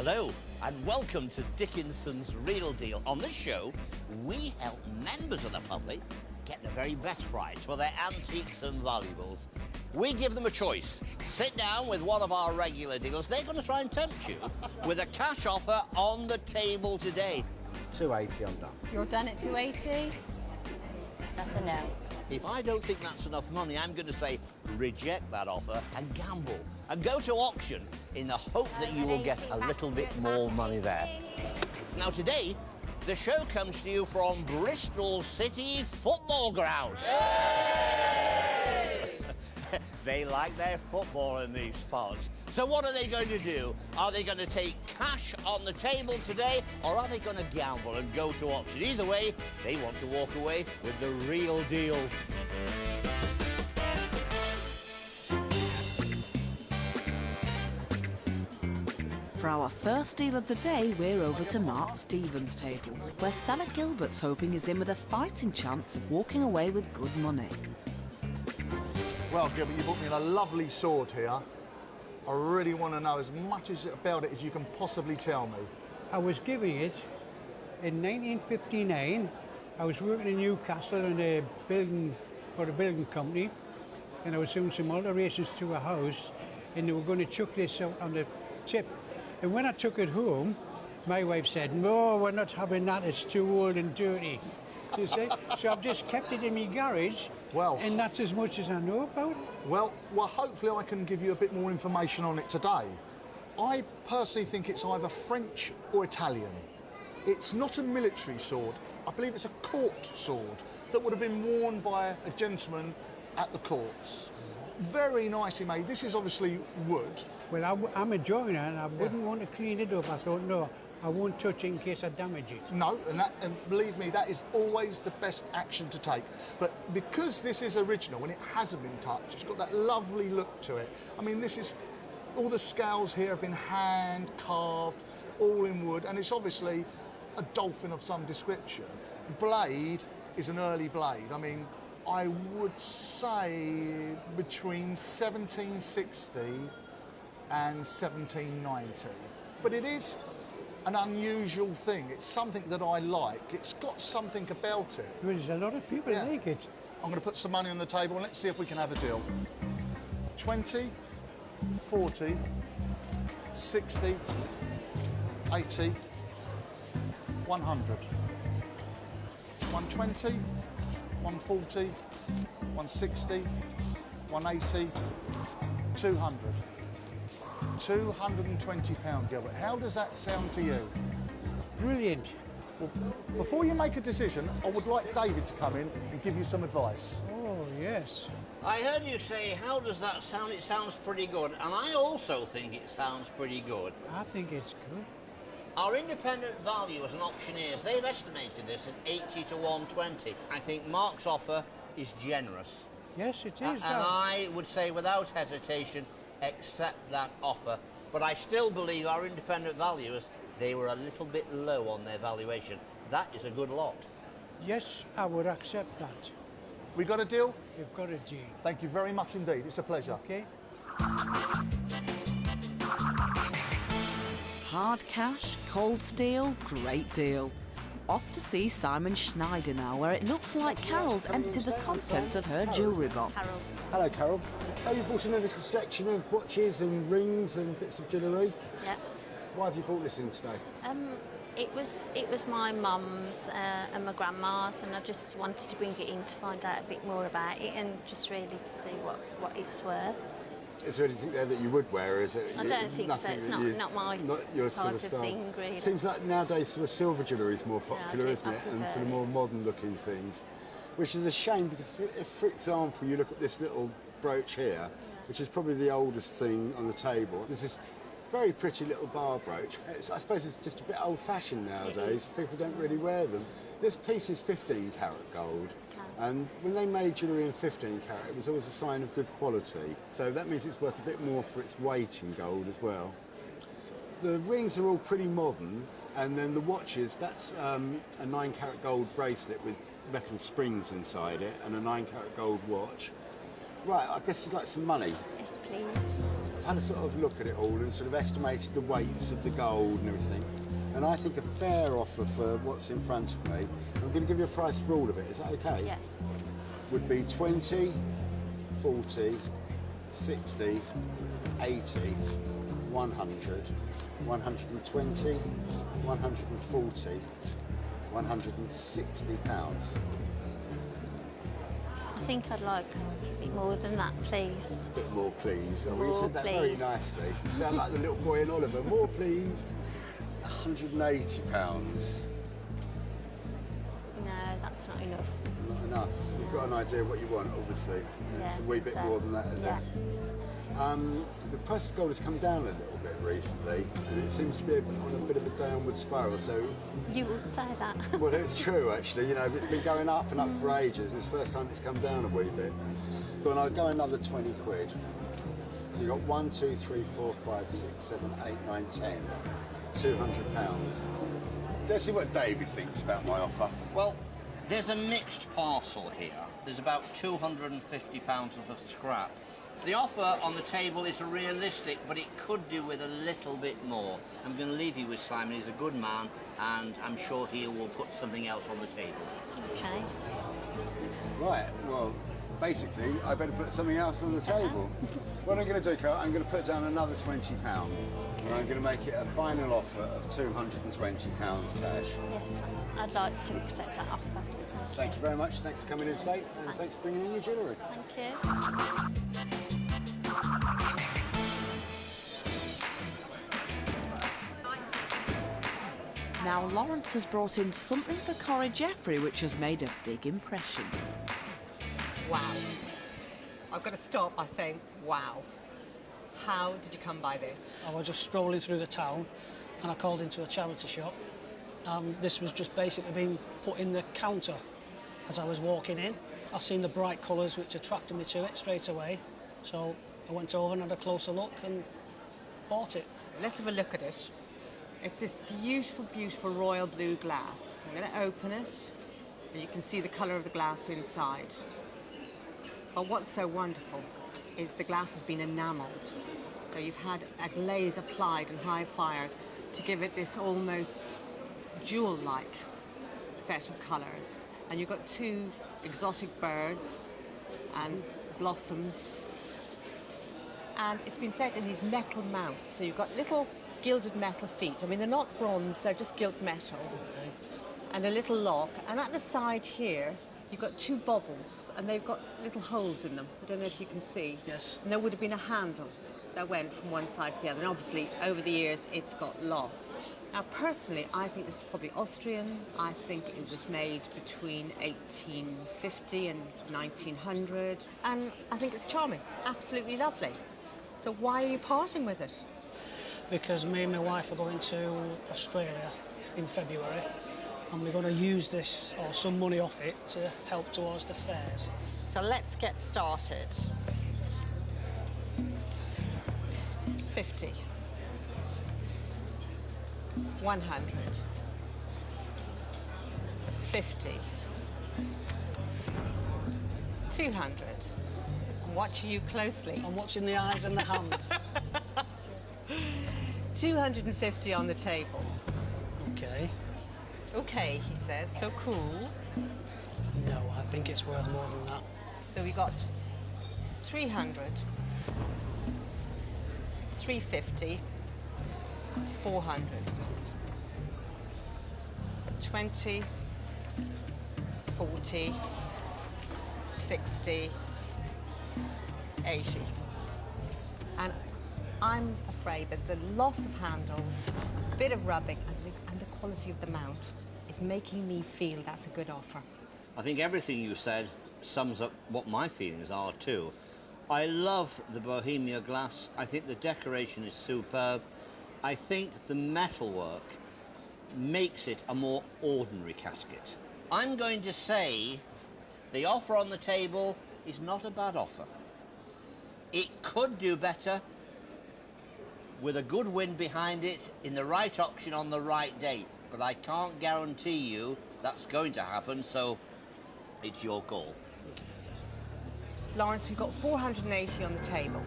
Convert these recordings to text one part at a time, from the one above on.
Hello and welcome to Dickinson's Real Deal. On this show, we help members of the public get the very best price for their antiques and valuables. We give them a choice. Sit down with one of our regular dealers. They're going to try and tempt you with a cash offer on the table today. 280, I'm done. You're done at 280? That's a no. If I don't think that's enough money, I'm going to say reject that offer and gamble and go to auction in the hope that you will get a little bit more money there. Now today, the show comes to you from Bristol City Football Ground. They like their football in these parts. So what are they going to do? Are they going to take cash on the table today, or are they going to gamble and go to auction? Either way, they want to walk away with the real deal. For our first deal of the day, we're over to Mark Stevens' table, where seller Gilbert's hoping he's in with a fighting chance of walking away with good money. Well, Gilbert, you brought me a lovely sword here. I really want to know as much about it as you can possibly tell me. I was giving it in 1959. I was working in Newcastle in a building for a building company, and I was doing some alterations to a house, and they were going to chuck this out on the tip. And when I took it home, my wife said, "No, we're not having that. It's too old and dirty." You see? So I've just kept it in my garage. Well, and that's as much as I know about it. Well, hopefully I can give you a bit more information on it today. I personally think it's either French or Italian. It's not a military sword. I believe it's a court sword that would have been worn by a gentleman at the courts. Very nicely made. This is obviously wood. Well, I'm a joiner and I wouldn't want to clean it up. I thought, no, I won't touch it in case I damage it. No, and believe me, that is always the best action to take. But because this is original and it hasn't been touched, it's got that lovely look to it. I mean, this is, all the scales here have been hand carved, all in wood, and it's obviously a dolphin of some description. The blade is an early blade. I mean, I would say between 1760 and 1790. But it is an unusual thing. It's something that I like. It's got something about it. There's a lot of people like it. I'm going to put some money on the table and let's see if we can have a deal. 20, 40, 60, 80, 100. 120, 140, 160, 180, 200. £220, Gilbert. How does that sound to you? Brilliant. Well, before you make a decision, I would like David to come in and give you some advice. Oh, yes. I heard you say, how does that sound? It sounds pretty good. And I also think it sounds pretty good. I think it's good. Our independent valuers and auctioneers, they've estimated this at 80 to 120. I think Mark's offer is generous. Yes, it is. And I would say without hesitation, accept that offer. But I still believe our independent valuers, they were a little bit low on their valuation. That is a good lot. Yes, I would accept that. We got a deal? You've got a deal. Thank you very much indeed. It's a pleasure. Okay. Hard cash, cold steel, great deal. Off to see Simon Schneider now, where it looks like Carol's emptied the contents of her jewellery box. Hello, Carol. Oh, you brought in a little selection of watches and rings and bits of jewellery. Yeah. Why have you brought this in today? It was my mum's and my grandma's, and I just wanted to bring it in to find out a bit more about it and just really to see what it's worth. Is there anything there that you would wear? Or is it? I don't think so. It's not my your type sort of thing, really. Seems like nowadays sort of silver jewellery is more popular, Yeah, isn't it? I And prefer sort of more modern looking things, which is a shame because if, for example, you look at this little brooch here, which is probably the oldest thing on the table. There's this very pretty little bar brooch. I suppose it's just a bit old-fashioned nowadays. People don't really wear them. This piece is 15 karat gold. And when they made jewellery in 15 carat, it was always a sign of good quality. So that means it's worth a bit more for its weight in gold as well. The rings are all pretty modern, and then the watches, that's a 9 carat gold bracelet with metal springs inside it, and a 9 carat gold watch. Right, I guess you'd like some money. Yes, please. I've had a sort of look at it all and sort of estimated the weights of the gold and everything. And I think a fair offer for what's in front of me, I'm going to give you a price for all of it, is that okay? Yeah. Would be 20, 40, 60, 80, 100, 120, 140, 160 pounds. I think I'd like a bit more than that, please. A bit more, please. Oh, well, you More, said that very please. nicely. You sound like the little boy in Oliver. More, please. 180 pounds. No, that's not enough. Not enough. You've got an idea of what you want, obviously. It's a wee bit more than that, isn't yeah. it? The price of gold has come down a little bit recently, and it seems to be on a bit of a downward spiral. So, You would say that. well, it's true actually. You know, it's been going up and up for ages, and it's the first time it's come down a wee bit. But I'll go another 20 quid. So you got 1, 2, 3, 4, 5, 6, 7, 8, 9, 10. 200 pounds. Let's see what David thinks about my offer. Well, there's a mixed parcel here. There's about £250 worth of scrap. The offer on the table is realistic, but it could do with a little bit more. I'm going to leave you with Simon. He's a good man, and I'm sure he will put something else on the table. Okay. Right, well, basically, I better put something else on the table. What I'm going to do, Carl, I'm going to put down another £20, and I'm going to make it a final offer of £220 cash. Yes, I'd like to accept that offer. Thank you very much. Thanks for coming in today, and thanks for bringing in your jewellery. Thank you. Now Lawrence has brought in something for Corrie Jeffrey which has made a big impression. Wow. I've got to start by saying, wow. How did you come by this? I was just strolling through the town and I called into a charity shop. This was just basically being put in the counter as I was walking in. I seen the bright colours which attracted me to it straight away. So I went over and had a closer look and bought it. Let's have a look at it. It's this beautiful, beautiful royal blue glass. I'm going to open it and you can see the colour of the glass inside. But what's so wonderful is the glass has been enamelled. So you've had a glaze applied and high-fired to give it this almost jewel-like set of colours. And you've got two exotic birds and blossoms. And it's been set in these metal mounts. So you've got little gilded metal feet. I mean, they're not bronze, they're just gilt metal. Okay. And a little lock. And at the side here, you've got two bobbles, and they've got little holes in them. I don't know if you can see. Yes. And there would have been a handle that went from one side to the other. And obviously, over the years, it's got lost. Now, personally, I think this is probably Austrian. I think it was made between 1850 and 1900. And I think it's charming, absolutely lovely. So why are you parting with it? Because me and my wife are going to Australia in February and we're going to use this or some money off it to help towards the fairs. So let's get started. 50. 100. 50. 200. I'm watching you closely. I'm watching the eyes and the hand. 250 on the table. Okay. Okay, he says, so cool. No, I think it's worth more than that. So we got 300, 350, 400, 20, 40, 60, 80. And I'm afraid that the loss of handles, a bit of rubbing, and the quality of the mount is making me feel that's a good offer. I think everything you said sums up what my feelings are too. I love the Bohemia glass. I think the decoration is superb. I think the metalwork makes it a more ordinary casket. I'm going to say the offer on the table is not a bad offer. It could do better with a good wind behind it in the right auction on the right day, but I can't guarantee you that's going to happen, so it's your call. Lawrence, we've got 480 on the table.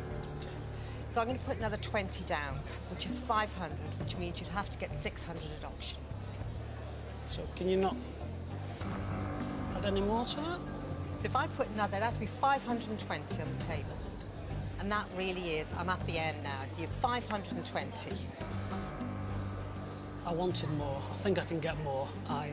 So I'm going to put another 20 down, which is 500, which means you'd have to get 600 at auction. So can you not add any more to that? So if I put another, that's be 520 on the table. And that really is, I'm at the end now, so you're 520. I wanted more. I think I can get more. I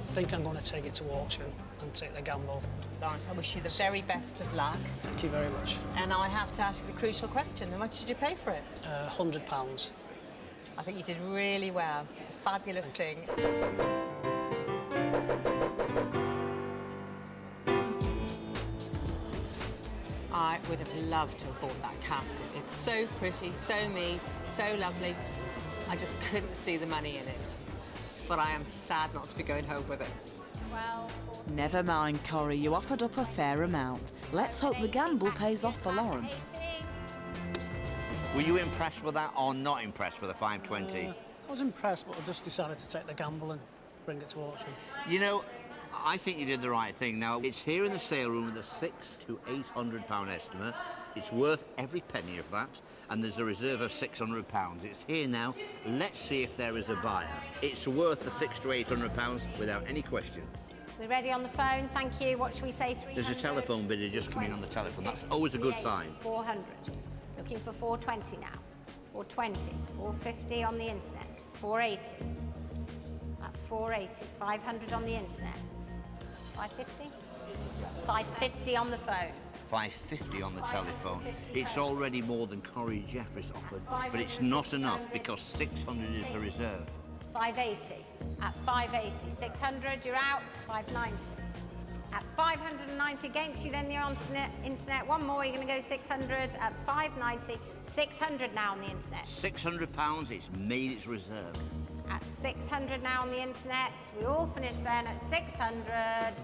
think I'm going to take it to auction and take the gamble. Lawrence, I wish you the very best of luck. Thank you very much. And I have to ask you the crucial question. How much did you pay for it? £100. I think you did really well. It's a fabulous thing. I would have loved to have bought that casket. It's so pretty, so me, so lovely. I just couldn't see the money in it. But I am sad not to be going home with it. Never mind, Corrie, you offered up a fair amount. Let's hope the gamble pays off for Lawrence. Were you impressed with that or not impressed with the 520? I was impressed, but I just decided to take the gamble and bring it to auction. You know, I think you did the right thing. Now, it's here in the sale room with a £600 to £800 estimate. It's worth every penny of that, and there's a reserve of £600. It's here now. Let's see if there is a buyer. It's worth the £600 to £800 without any question. We're ready on the phone, thank you. What should we say, 300? There's a telephone bidder just coming on the telephone. That's always a good sign. 400. Looking for 420 now. 420. 450 on the internet. 480. At 480. 500 on the internet. 550? 550 on the phone. 550 on the telephone. It's already more than Corrie Jeffries offered, but it's not enough because 600 is the reserve. 580. At 580. 600, you're out. 590. At 590 against you, then you're on the internet. One more, you're going to go 600 at 590. 600 now on the internet. £600, it's made its reserve. At 600 now on the internet. We all finish then at 600.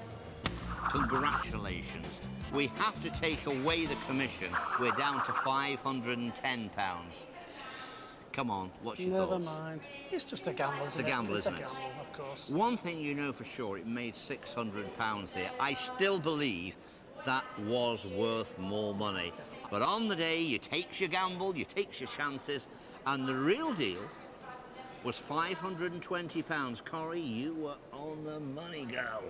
Congratulations. We have to take away the commission. We're down to £510. Come on, what's your thoughts? Never mind. It's just a gamble, It's a gamble, isn't it? It's a gamble, of course. One thing you know for sure, it made £600 here. I still believe that was worth more money. But on the day, you takes your gamble, you takes your chances, and the real deal was £520. Corrie, you were on the money, girl.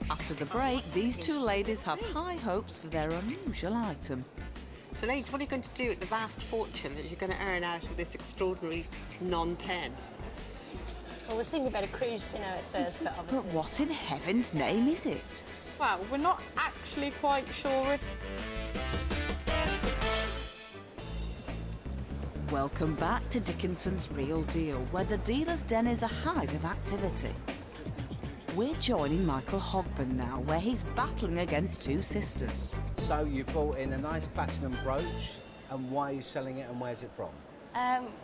After the break, these two ladies have high hopes for their unusual item. So, ladies, what are you going to do with the vast fortune that you're going to earn out of this extraordinary non-pen? Well, I was thinking about a cruise, at first, but obviously... But what in heaven's name is it? Well, we're not actually quite sure if... Welcome back to Dickinson's Real Deal, where the dealer's den is a hive of activity. We're joining Michael Hogben now, where he's battling against two sisters. So you bought in a nice platinum brooch, and why are you selling it and where's it from?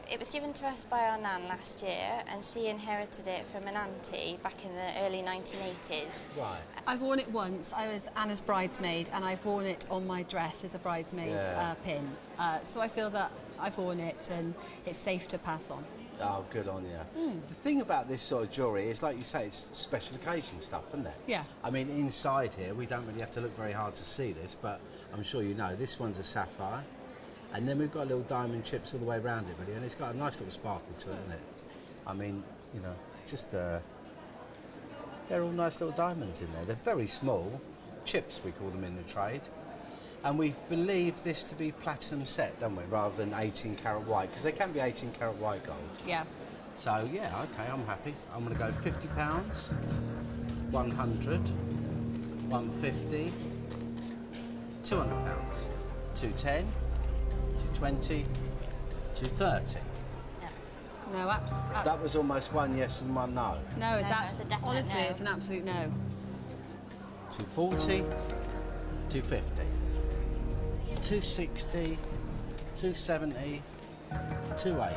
It was given to us by our nan last year, and she inherited it from an auntie back in the early 1980s. Right. I've worn it once. I was Anna's bridesmaid, and I've worn it on my dress as a bridesmaid's pin. So I feel that I've worn it, and it's safe to pass on. Oh, good on you. The thing about this sort of jewellery is, like you say, it's special occasion stuff, isn't it? Yeah. I mean, inside here, we don't really have to look very hard to see this, but I'm sure you know, this one's a sapphire. And then we've got little diamond chips all the way around it, really, and it's got a nice little sparkle to it, isn't it? I mean, just, they're all nice little diamonds in there. They're very small, chips we call them in the trade. And we believe this to be platinum set, don't we, rather than 18 karat white, because they can be 18 karat white gold. Yeah. So, yeah, OK, I'm happy. I'm going to go £50, 100, 150, £200, 210, 220, 230. No, That was almost one yes and one no. No, it's a definite honestly, no. it's an absolute no. 240, 250, 260, 270, 280.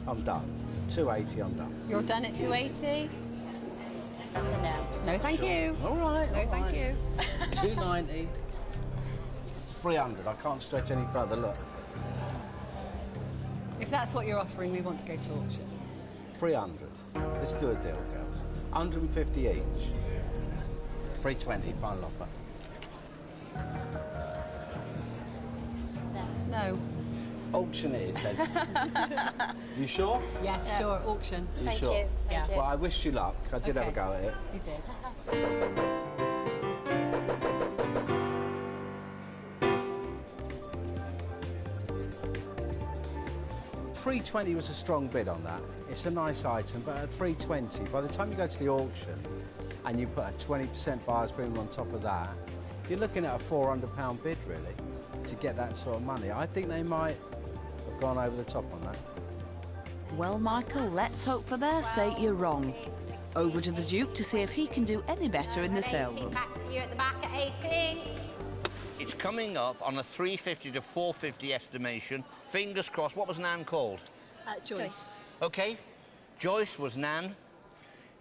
I'm done. 280, I'm done. You're done at 280? That's a no. No, thank you. All right. No, thank you. 290, 300. I can't stretch any further, look. If that's what you're offering, we want to go to auction. 300. Let's do a deal, girls. 150 each. 320, final offer. No, auction it is then. You sure? Yes, sure, auction. You Thank sure? you. Thank you. Well, I wish you luck. I did have a Okay. go at it. You did. $320 was a strong bid on that. It's a nice item, but at $320, by the time you go to the auction and you put a 20% buyer's premium on top of that, you're looking at a £400 bid, really, to get that sort of money. I think they might have gone over the top on that. Well, Michael, let's hope for their sake you're wrong. Over to the Duke to see if he can do any better in the sale room. Back to you at the back at 18. It's coming up on a 350 to 450 estimation. Fingers crossed. What was Nan called? Joyce. OK, Joyce was Nan.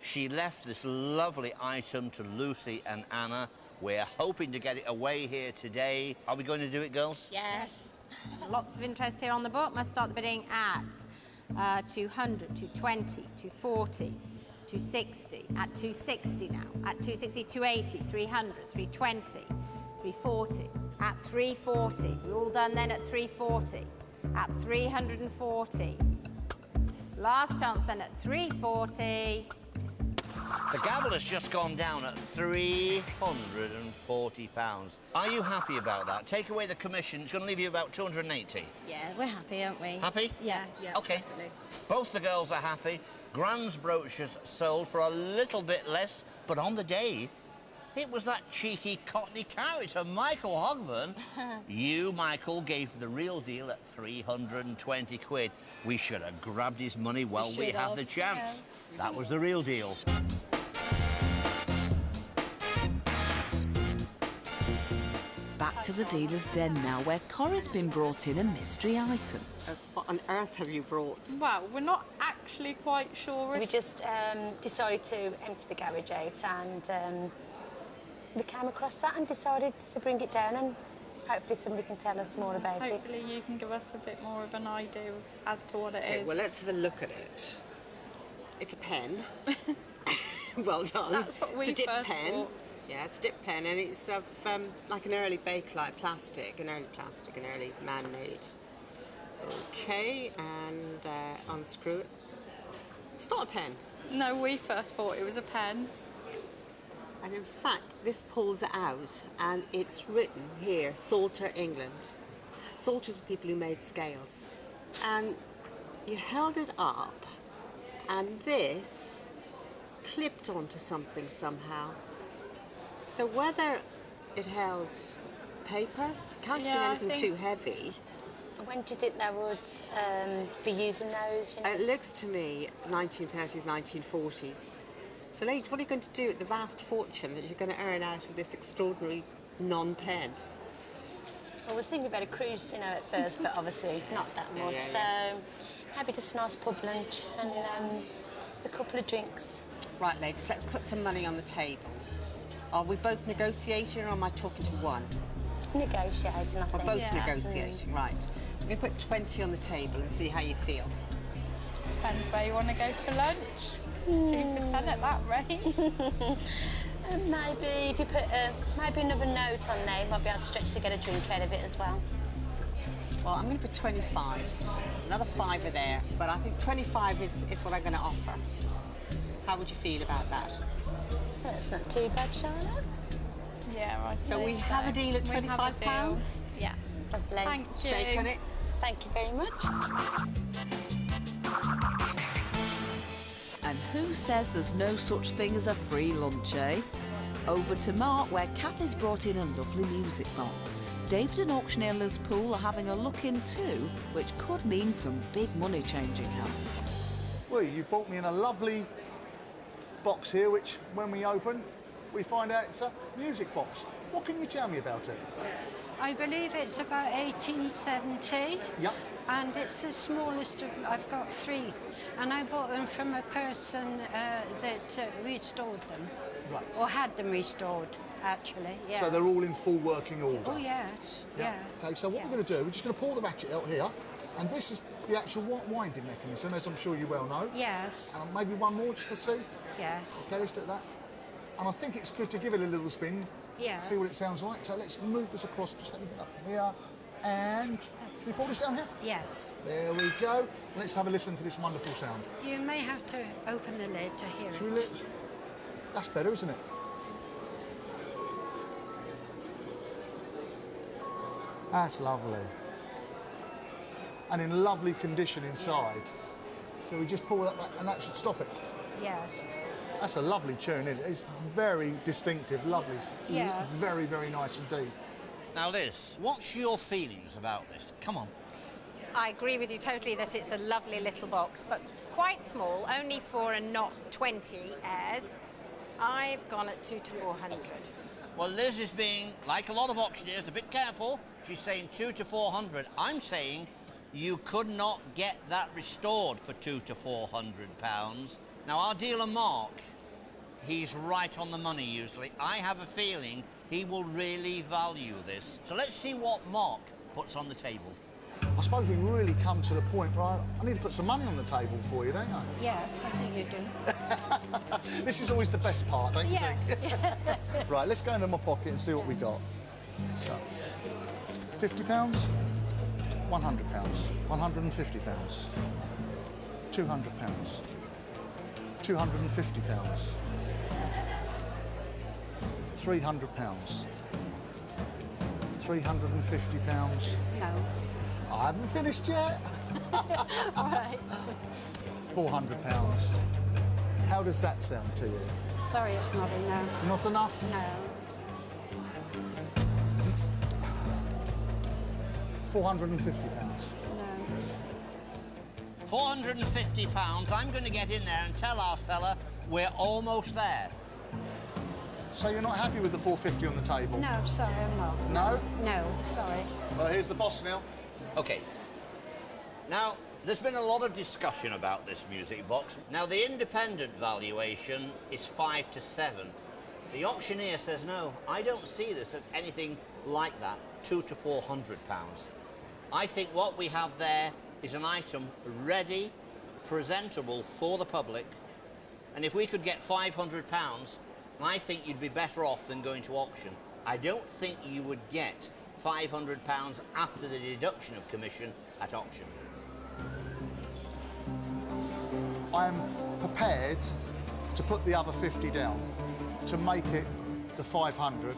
She left this lovely item to Lucy and Anna. We're hoping to get it away here today. Are we going to do it, girls? Yes. Lots of interest here on the book. Must start the bidding at 200, 220, 240, 260, at 260 now, at 260, 280, 300, 320, 340, at 340. We're all done then at 340, at 340. Last chance then at 340. The gavel has just gone down at £340. Are you happy about that? Take away the commission, it's going to leave you about 280. Yeah, we're happy, aren't we? Happy? Yeah. OK. Both the girls are happy. Gran's brooches sold for a little bit less, but on the day, it was that cheeky Cockney character, Michael Hogburn. You, Michael, gave the real deal at 320 quid. We should have grabbed his money while we had the chance. Yeah. That was the real deal. Back to the dealer's den now, where Corrie's been brought in a mystery item. What on earth have you brought? Well, we're not actually quite sure. We just decided to empty the garage out, and we came across that and decided to bring it down, and hopefully somebody can tell us more about it. Hopefully you can give us a bit more of an idea as to what it is. Well, let's have a look at it. It's a pen. Well done. That's what we it's a dip first pen. thought. Yeah, it's a dip pen, and it's of like an early Bakelite plastic, an early man-made. Okay, and unscrew it. It's not a pen. No, we first thought it was a pen. And in fact, this pulls out, and it's written here, Salter, England. Salters were people who made scales. And you held it up, and this clipped onto something somehow. So whether it held paper, it can't have been anything too heavy. When do you think they would be using those? You know? It looks to me 1930s, 1940s. So ladies, what are you going to do with the vast fortune that you're going to earn out of this extraordinary non-pen? I was thinking about a cruise, you know, at first, but obviously not that much. So maybe just a nice pub lunch and a couple of drinks. Right, ladies, let's put some money on the table. Are we both negotiating, or am I talking to one? Negotiating, I think. We're both negotiating, right. I'm going to put 20 on the table and see how you feel. Depends where you want to go for lunch. 2 for 10 at that rate. Maybe if you put maybe another note on there, you might be able to stretch to get a drink out of it as well. Well, I'm going to put 25. Another fiver there, but I think 25 is what I'm going to offer. How would you feel about that? That's not too bad, Charlotte. Yeah, I So we have a deal at £25? Yeah, lovely. Thank you. Shake on it. Thank you very much. And who says there's no such thing as a free lunch, eh? Over to Mark, where Kathy's brought in a lovely music box. David and auctioneer Liz Poole are having a look in too, which could mean some big money changing hands. Well, you brought me in a lovely box here, which when we open, we find out it's a music box. What can you tell me about it? I believe it's about 1870. Yep. And it's the smallest of, I've got 3. And I bought them from a person that restored them. Right. Or had them restored, actually, yeah. So they're all in full working order? Oh, yes, yes. Okay, so what we're going to do, we're just going to pull the ratchet out here, and this is the actual winding mechanism, as I'm sure you well know. Yes. And maybe one more just to see? Yes. Okay, let's do that. And I think it's good to give it a little spin, Yes. see what it sounds like. So let's move this across, just let me get up here, And can we pour this down here? Yes. There we go. Let's have a listen to this wonderful sound. You may have to open the lid to hear Should it. we That's better, isn't it? That's lovely. And in lovely condition inside. Yes. So we just pour that back and that should stop it. Yes. That's a lovely tune, isn't it? It's very distinctive, lovely. Yes. Very, very nice indeed. Now, Liz, what's your feelings about this? Come on. I agree with you totally that it's a lovely little box, but quite small, only for a not 20 airs. I've gone at 2 to 400. Well, Liz is being, like a lot of auctioneers, a bit careful. She's saying 2 to 400. I'm saying you could not get that restored for 2 to 400 pounds. Now, our dealer Mark, he's right on the money usually. I have a feeling he will really value this. So let's see what Mark puts on the table. I suppose we really come to the point where I need to put some money on the table for you, don't I? Yes, I think you do. This is always the best part, don't you Yeah. think? Right, let's go into my pocket and see what we got. So, £50, £100, £150, £200, £250, £300, £350. No. I haven't finished yet. All right. £400. How does that sound to you? Sorry, it's not enough. Not enough? No. £450. No. £450. I'm going to get in there and tell our seller we're almost there. So you're not happy with the £450 on the table? No, sorry, I'm not. No? No, sorry. Well, here's the boss now. OK. Now, there's been a lot of discussion about this music box. Now, the independent valuation is 5 to 7. The auctioneer says, no, I don't see this at anything like that, 2 to 400 pounds. I think what we have there is an item ready, presentable for the public, and if we could get 500 pounds, I think you'd be better off than going to auction. I don't think you would get 500 pounds after the deduction of commission at auction. I'm prepared to put the other 50 down to make it the 500.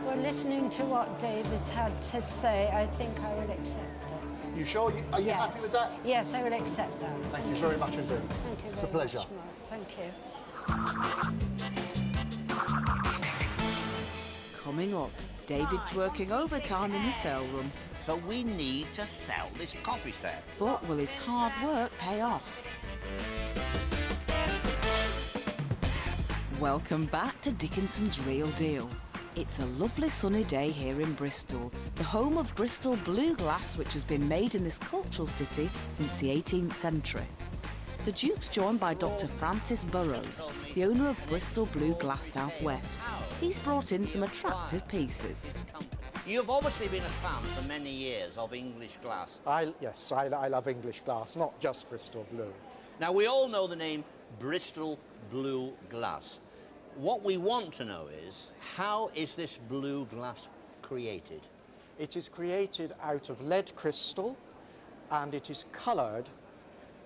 Well, listening to what David's had to say, I think I will accept it. You sure? Are you happy with that? Yes, I will accept that. Thank you very much indeed. Thank you It's a very pleasure. much, Mark. Thank you. Coming up, David's working overtime in the sale room. So we need to sell this coffee set. But will his hard work pay off? Welcome back to Dickinson's Real Deal. It's a lovely sunny day here in Bristol, the home of Bristol blue glass, which has been made in this cultural city since the 18th century. The Duke's joined by Dr. Francis Burrows, the owner of Bristol Blue Glass Southwest. He's brought in some attractive pieces. You've obviously been a fan for many years of English glass. Yes, I love English glass, not just Bristol Blue. Now, we all know the name Bristol Blue Glass. What we want to know is, how is this blue glass created? It is created out of lead crystal and it is coloured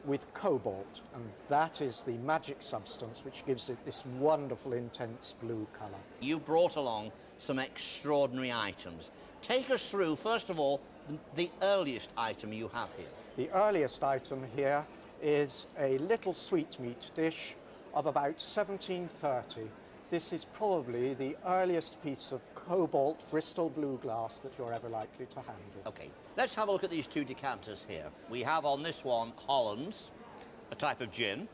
with cobalt, and that is the magic substance which gives it this wonderful intense blue colour. You brought along some extraordinary items. Take us through, first of all, the earliest item you have here. The earliest item here is a little sweetmeat dish of about 1730. This is probably the earliest piece of cobalt Bristol blue glass that you're ever likely to handle. OK, let's have a look at these two decanters here. We have on this one Hollands, a type of gin,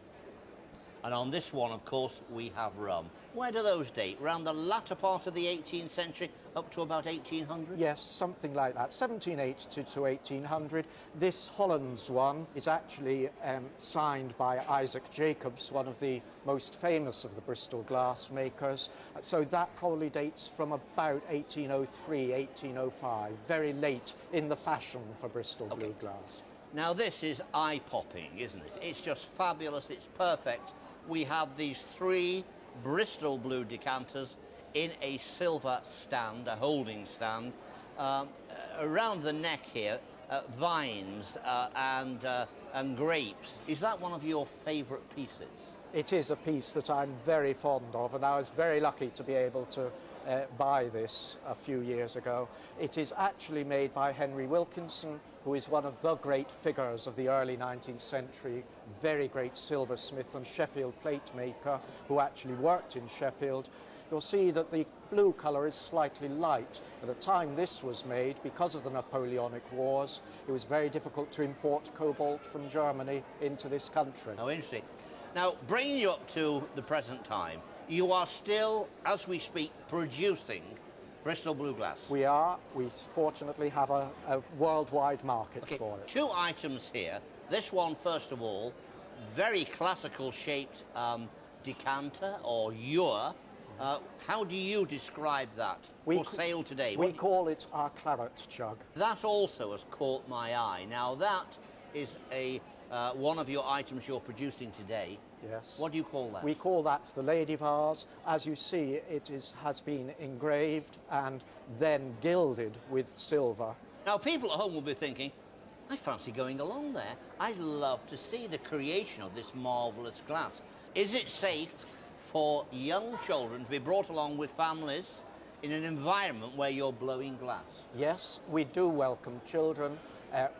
and on this one, of course, we have rum. Where do those date? Around the latter part of the 18th century, up to about 1800? Yes, something like that, 1780 to 1800. This Hollands one is actually signed by Isaac Jacobs, one of the most famous of the Bristol glass makers. So that probably dates from about 1803, 1805, very late in the fashion for Bristol blue glass. Now, this is eye-popping, isn't it? It's just fabulous, it's perfect. We have these 3 Bristol blue decanters in a silver stand, a holding stand. around the neck here, vines and grapes. Is that one of your favourite pieces? It is a piece that I'm very fond of, and I was very lucky to be able to buy this a few years ago. It is actually made by Henry Wilkinson, who is one of the great figures of the early 19th century, very great silversmith and Sheffield plate maker who actually worked in Sheffield. You'll see that the blue colour is slightly light. At the time this was made, because of the Napoleonic Wars, it was very difficult to import cobalt from Germany into this country. Oh, interesting. Now, bringing you up to the present time, you are still, as we speak, producing Bristol blue glass. We are. We fortunately have a worldwide market for it. Two items here. This one, first of all, very classical shaped decanter or ewer. How do you describe that for sale today? We call it our claret jug. That also has caught my eye. Now, that is one of your items you're producing today. Yes. What do you call that? We call that the Lady Vase. As you see, it has been engraved and then gilded with silver. Now, people at home will be thinking, I fancy going along there. I'd love to see the creation of this marvellous glass. Is it safe for young children to be brought along with families in an environment where you're blowing glass? Yes, we do welcome children,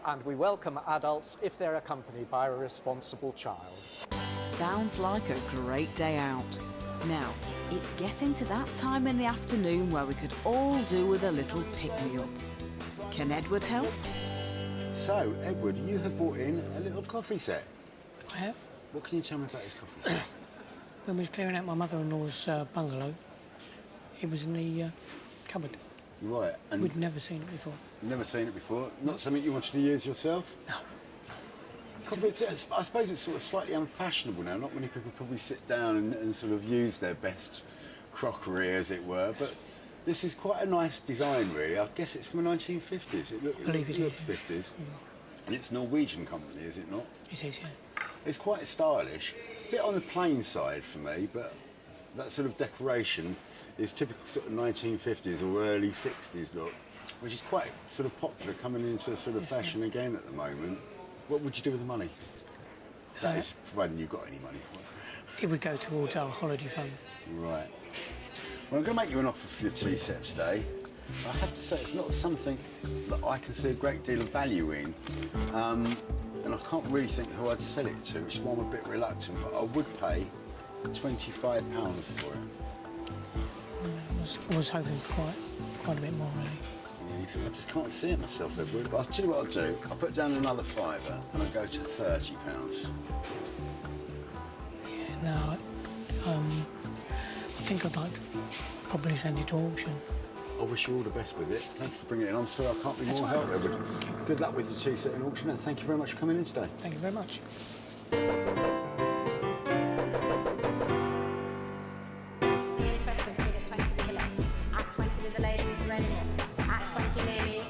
and we welcome adults if they're accompanied by a responsible child. Sounds like a great day out. Now, it's getting to that time in the afternoon where we could all do with a little pick-me-up. Can Edward help? So, Edward, you have brought in a little coffee set. I have. What can you tell me about this coffee set? When we was clearing out my mother-in-law's bungalow, it was in the cupboard. Right. And we'd never seen it before. Never seen it before? Not something you wanted to use yourself? No. I suppose it's sort of slightly unfashionable now. Not many people probably sit down and sort of use their best crockery, as it were. But this is quite a nice design, really. I guess it's from the 1950s. I believe it looks is. 50s. And it's a Norwegian company, is it not? It is, yeah. It's quite stylish. A bit on the plain side for me, but that sort of decoration is typical sort of 1950s or early 60s look, which is quite sort of popular, coming into sort of fashion again at the moment. What would you do with the money? That is, providing you've got any money for it. It would go towards our holiday fund. Right. Well, I'm going to make you an offer for your tea set today. I have to say, it's not something that I can see a great deal of value in. And I can't really think who I'd sell it to, which is why I'm a bit reluctant, but I would pay £25 for it. I was hoping for quite a bit more, really. Yes, I just can't see it myself, Edward. But I'll tell you what I'll do. I'll put down another £5 and I'll go to £30. Yeah, no, I think I'd like to probably send it to auction. I wish you all the best with it. Thank you for bringing it in. I'm sorry I can't be more help, Edward. Good luck with your tea set in auction, and thank you very much for coming in today. Thank you very much.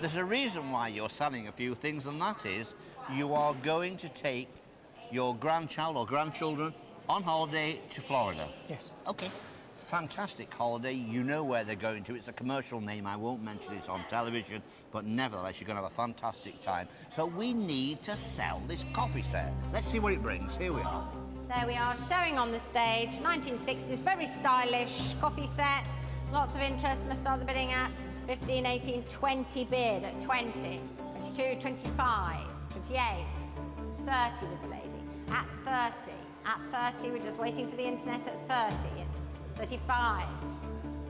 There's a reason why you're selling a few things, and that is you are going to take your grandchild or grandchildren on holiday to Florida. Yes. OK. Fantastic holiday. You know where they're going to. It's a commercial name. I won't mention it on television, but nevertheless, you're going to have a fantastic time. So we need to sell this coffee set. Let's see what it brings. Here we are. There we are, showing on the stage, 1960s, very stylish coffee set. Lots of interest. Must start the bidding at 15, 18, 20 bid at 20, 22, 25, 28, 30 with the lady. At 30. At 30, we're just waiting for the internet at 30. 35.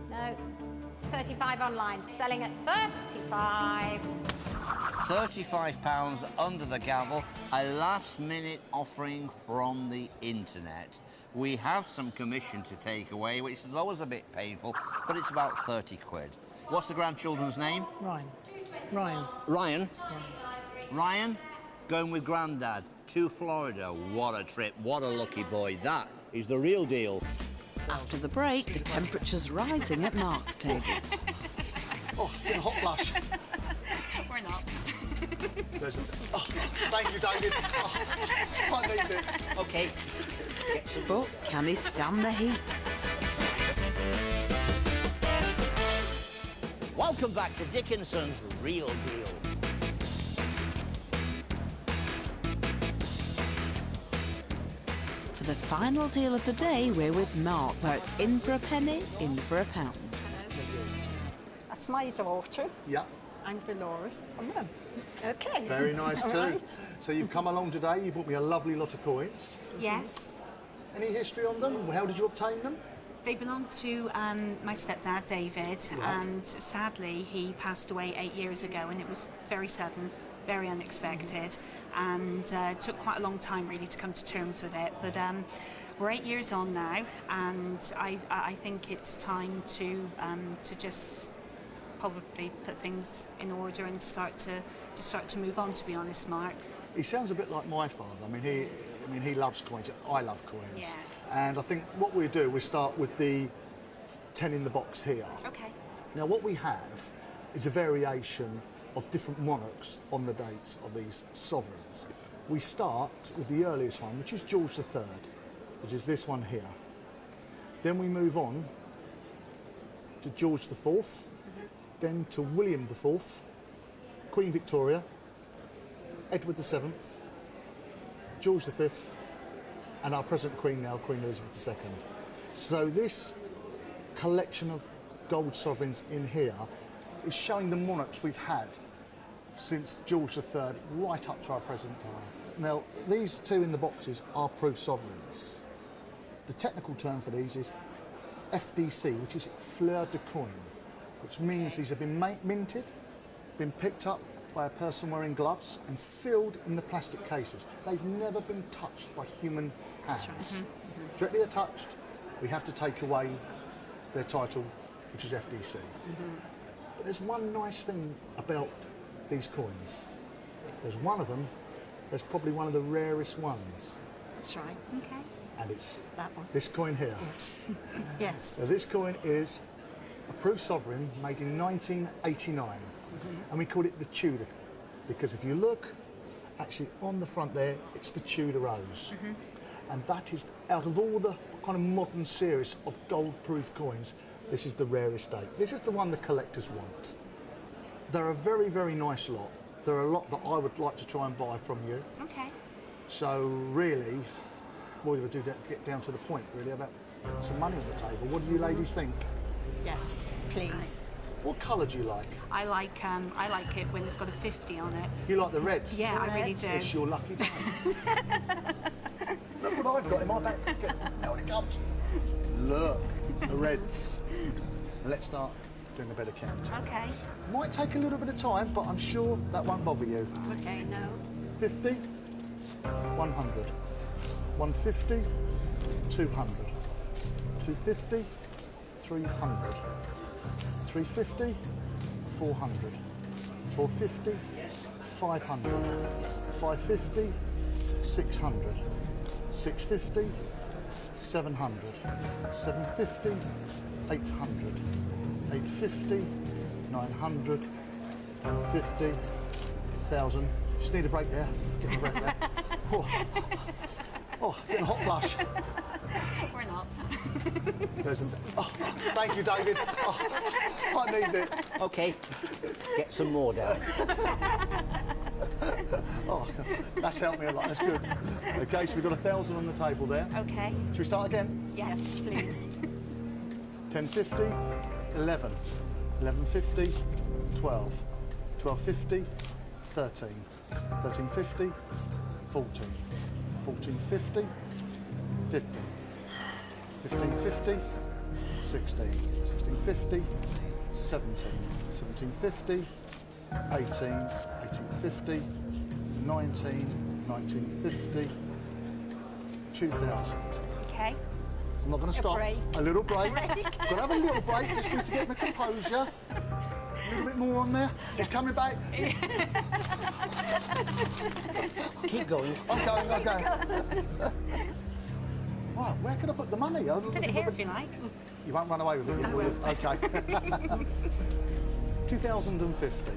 No, 35 online. Selling at 35. £35 under the gavel. A last-minute offering from the internet. We have some commission to take away, which is always a bit painful, but it's about 30 quid. What's the grandchildren's name? Ryan. Ryan? Ryan, going with Grandad to Florida. What a trip, what a lucky boy. That is the real deal. After the break, the temperature's rising at Mark's table. Oh, in a hot flush. We're not. Thank you, David. I need it. OK. But can he stand the heat? Well, Welcome back to Dickinson's Real Deal. For the final deal of the day, we're with Mark, where it's in for a penny, in for a pound. That's my daughter. Yeah. I'm Dolores. I'm Mum. Okay. Very nice All too. right. So you've come along today, you brought me a lovely lot of coins. Yes. Any history on them? How did you obtain them? They belong to my stepdad, David, Right. and sadly he passed away 8 years ago, and it was very sudden, very unexpected, and took quite a long time really to come to terms with it. But we're 8 years on now, and I think it's time to just probably put things in order and start to move on. To be honest, Mark. He sounds a bit like my father. I mean, he loves coins. I love coins. Yeah. And I think what we do, we start with the 10 in the box here. Okay. Now, what we have is a variation of different monarchs on the dates of these sovereigns. We start with the earliest one, which is George III, which is this one here. Then we move on to George IV, then to William IV, Queen Victoria, Edward VII, George V, and our present Queen now, Queen Elizabeth II. So this collection of gold sovereigns in here is showing the monarchs we've had since George III right up to our present time. Now, these two in the boxes are proof sovereigns. The technical term for these is FDC, which is fleur de coin, which means these have been minted, been picked up by a person wearing gloves and sealed in the plastic cases. They've never been touched by human hands. Right. Directly they're touched, we have to take away their title, which is FDC. But there's one nice thing about these coins. There's one of them, there's probably one of the rarest ones. That's right. Okay. And it's That one. this coin here. Yes. Yes. So this coin is a proof sovereign made in 1989. And we call it the Tudor, because if you look, actually on the front there, it's the Tudor rose. And that is, out of all the kind of modern series of gold-proof coins, this is the rarest date. This is the one the collectors want. They're a very, very nice lot. There are a lot that I would like to try and buy from you. Okay. So really, what do we do to get down to the point, really, about some money on the table? What do you ladies think? Yes, please. What colour do you like? I like it when it's got a 50 on it. You like the reds? Yeah, I really do. It's your lucky day. Look what I've got in my back pocket. Now it comes. Look, the reds. Let's start doing a bit of counting. Okay. Might take a little bit of time, but I'm sure that won't bother you. Okay. No. 50, 100, 150, 200, 250, 300. 350, 400, 450, 500, 550, 600, 650, 700, 750, 800, 850, 900, 50, 1,000. Just need a break there. Get my breath there. Oh, getting a hot flush. We're not. Thank you, David. I need it. Okay, get some more down. That's helped me a lot. That's good. Okay, so we've got 1,000 on the table there. Okay. Should we start again? Yes, please. 1050, 11, 1150, 12, 1250, 13, 1350, 14, 1450, 15, 1550, 16, 1650, 17, 1750, 18, 1850, 19, 1950, 2000. Okay. I'm not going to stop. break. A little break. Got to have a little break. Just need to get my composure. A little bit more on there. It's coming back. Keep going. I'm going. Okay. Right, where can I put the money? Put it here if you like. You won't run away with it, will you? Okay. 2050.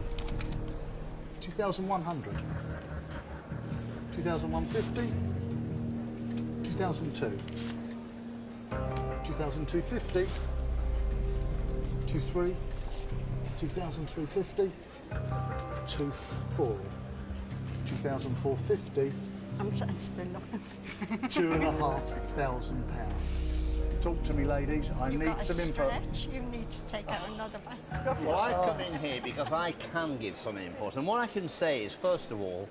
2100. 2150. 2002. 2250. 23. 2,350. 2,400. 2,450. I'm still looking. £2,500. Talk to me, ladies. I need some input. You need to take out another one. Well, I've come in here because I can give some input, and what I can say is, first of all,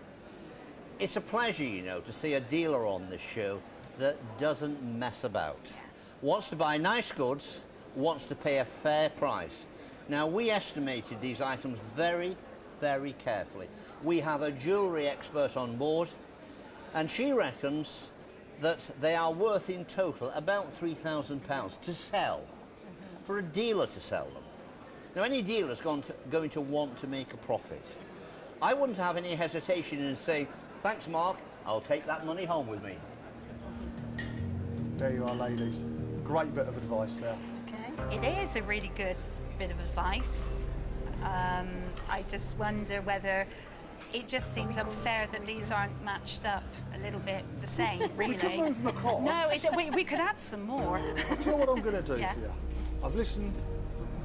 it's a pleasure, you know, to see a dealer on this show that doesn't mess about. Wants to buy nice goods, wants to pay a fair price. Now, we estimated these items very, very carefully. We have a jewellery expert on board, and she reckons that they are worth in total about £3,000 to sell, for a dealer to sell them. Now, any dealer's going to want to make a profit. I wouldn't have any hesitation in saying, thanks, Mark, I'll take that money home with me. There you are, ladies. Great bit of advice there. Okay. It is a really good bit of advice. I just wonder whether it just seems unfair that these aren't matched up a little bit the same, really. We could move them across. No, we could add some more. I'll tell you what I'm going to do Yeah. for you. I've listened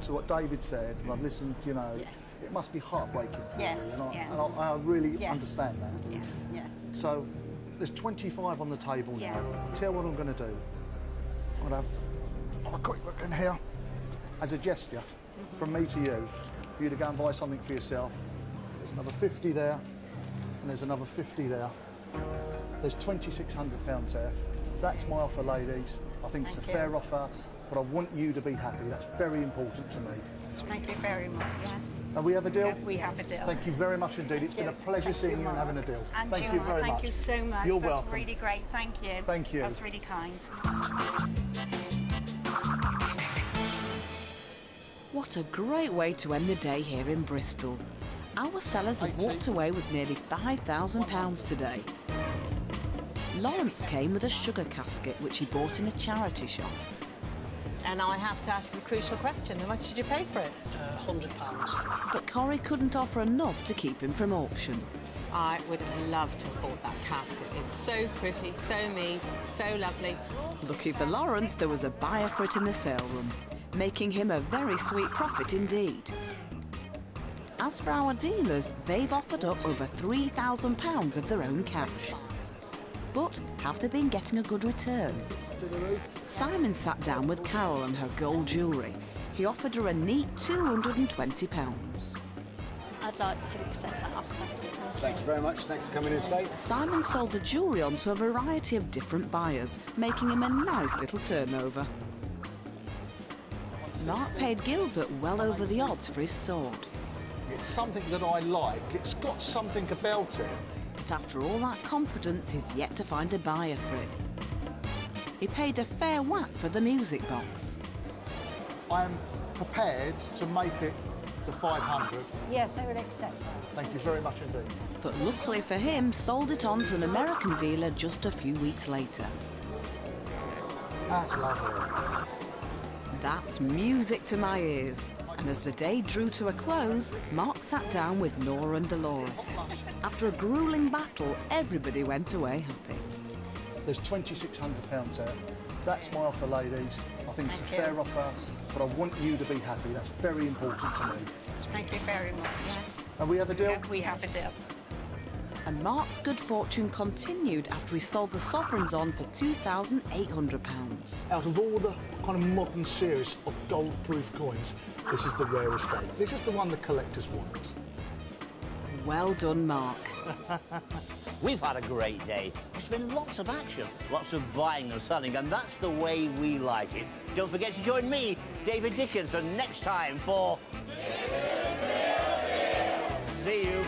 to what David said, and I've listened, you know, it must be heartbreaking for Yes, you. And yeah. I really Yes. understand that. Yeah, yes. So there's 25 on the table Yeah. now. I'll tell you what I'm going to do. I'll have a quick look in here as a gesture from me to you, for you to go and buy something for yourself. There's another 50 there, and there's another 50 there. There's £2,600 there. That's my offer, ladies. I think it's a Thank fair you. offer, but I want you to be happy. That's very important to me. Thank you very much. Yes. Have we have a deal? Yeah, we have a deal. Thank you very much indeed. It's been a pleasure seeing you and having a deal. And Thank you very thank much. you so much. You're That's welcome. really great. Thank you. Thank you. That's really kind. What a great way to end the day here in Bristol. Our sellers have walked away with nearly £5,000 today. Lawrence came with a sugar casket which he bought in a charity shop. And I have to ask the crucial question, how much did you pay for it? £100. But Corrie couldn't offer enough to keep him from auction. I would have loved to have bought that casket. It's so pretty, so neat, so lovely. Lucky for Lawrence, there was a buyer for it in the sale room, making him a very sweet profit indeed. As for our dealers, they've offered up over £3,000 of their own cash. But have they been getting a good return? Simon sat down with Carol and her gold jewellery. He offered her a neat £220. I'd like to accept that offer. Thank you very much. Thanks for coming in today. Simon sold the jewellery on to a variety of different buyers, making him a nice little turnover. Mark paid Gilbert well over the odds for his sword. It's something that I like. It's got something about it. But after all that confidence, he's yet to find a buyer for it. He paid a fair whack for the music box. I am prepared to make it the 500. Yes, I would accept that. Thank you very much indeed. But luckily for him, sold it on to an American dealer just a few weeks later. That's lovely. That's music to my ears. And as the day drew to a close, Mark sat down with Nora and Dolores. After a gruelling battle, everybody went away happy. There's £2,600 there. That's my offer, ladies. I think it's a fair offer, but I want you to be happy. That's very important to me. Thank you very much. Yes. And we have a deal? Yeah, we have a deal. And Mark's good fortune continued after he sold the sovereigns on for £2,800. Out of all the kind of modern series of gold-proof coins, this is the rarest estate. This is the one the collectors want. Well done, Mark. We've had a great day. There's been lots of action, lots of buying and selling, and that's the way we like it. Don't forget to join me, David Dickinson, next time for... See you.